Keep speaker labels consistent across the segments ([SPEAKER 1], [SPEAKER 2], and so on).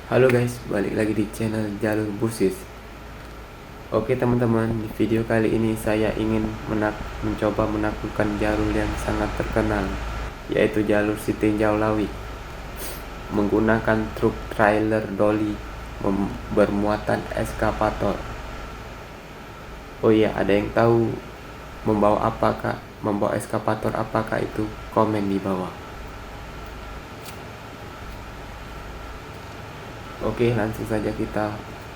[SPEAKER 1] Halo guys, balik lagi di channel Jalur Busis. Oke teman-teman, di video kali ini saya ingin mencoba menaklukkan jalur yang sangat terkenal, yaitu jalur Sitinjau Lawi, menggunakan truk trailer dolly bermuatan eskavator. Oh iya, ada yang tahu membawa eskavator apakah itu? Komen di bawah. Oke, langsung saja kita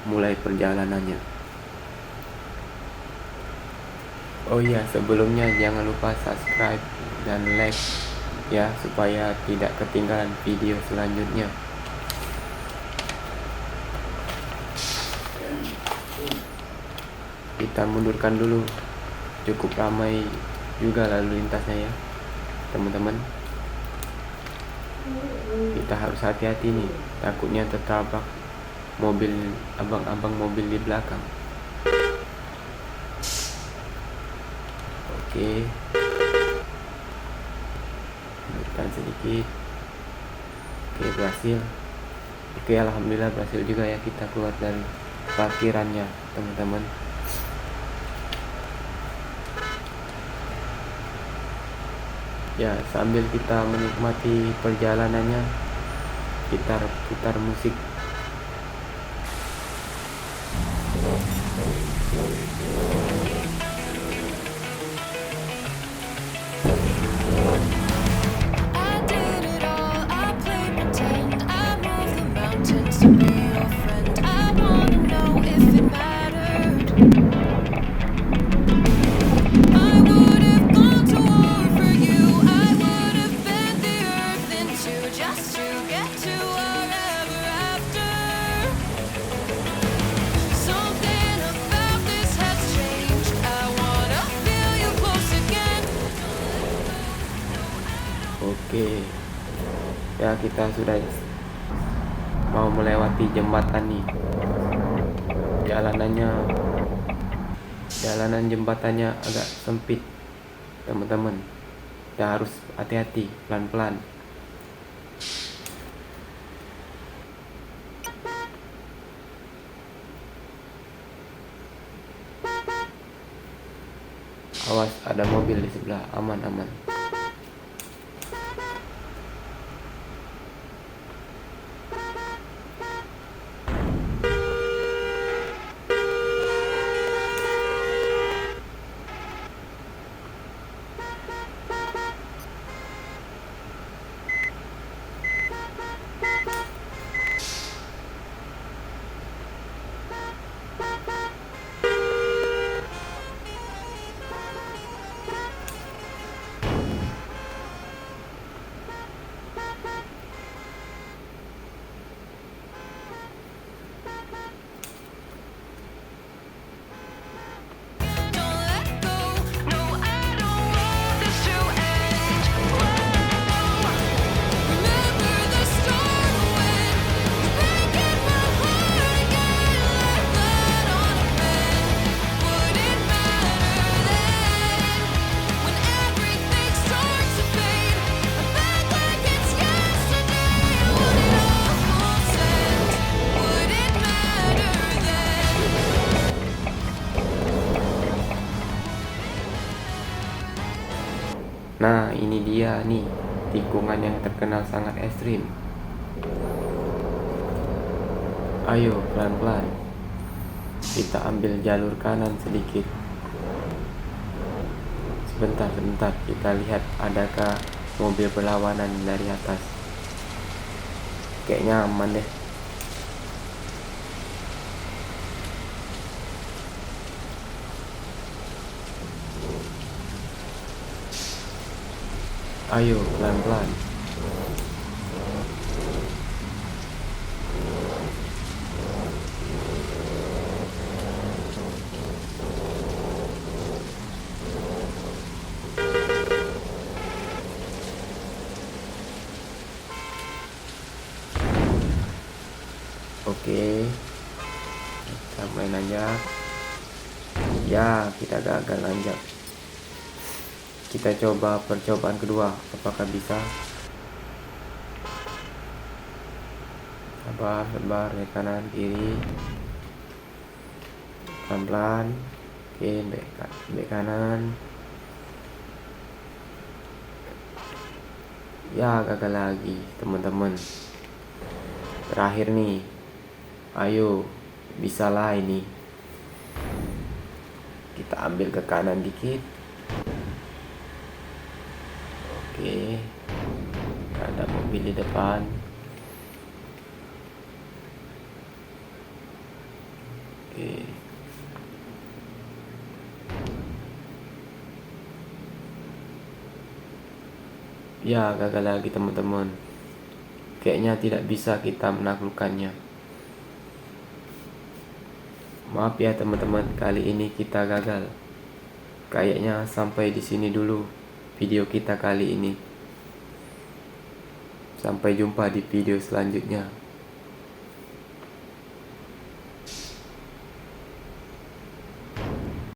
[SPEAKER 1] mulai perjalanannya. Oh iya, sebelumnya jangan lupa subscribe dan like ya, supaya tidak ketinggalan video selanjutnya. Kita mundurkan dulu, cukup ramai juga lalu lintasnya ya teman-teman. Kita harus hati-hati nih, takutnya tertabrak mobil abang-abang mobil di belakang. Oke, mundurkan sedikit. Oke, berhasil. Oke, alhamdulillah berhasil juga ya kita keluar dari parkirannya teman-teman. Ya, sambil kita menikmati perjalanannya, kita putar musik. Oke, ya kita sudah mau melewati jembatan nih. Jalanan jembatannya agak sempit teman-teman. Kita harus hati-hati, pelan-pelan. Awas, ada mobil di sebelah. Aman. Nah, ini dia nih, tikungan yang terkenal sangat ekstrim. Ayo, pelan-pelan. Kita ambil jalur kanan sedikit. Sebentar, kita lihat adakah mobil berlawanan dari atas. Kayaknya aman deh. Ayo, pelan-pelan. Oke, kita mulai nanjak. Ya, kita gagal nanjak. Kita coba percobaan kedua, apakah bisa? Sabar, sabar, back kanan, kiri. Pelan-pelan. Oke, back kanan. Ya, gagal lagi teman-teman. Terakhir nih. Ayo, bisalah ini. Kita ambil ke kanan dikit. Oke. Ada mobil di depan. Oke. Ya, gagal lagi teman-teman. Kayaknya tidak bisa kita menaklukkannya. Maaf ya teman-teman, kali ini kita gagal. Kayaknya sampai di sini dulu video kita kali ini. Sampai jumpa di video selanjutnya.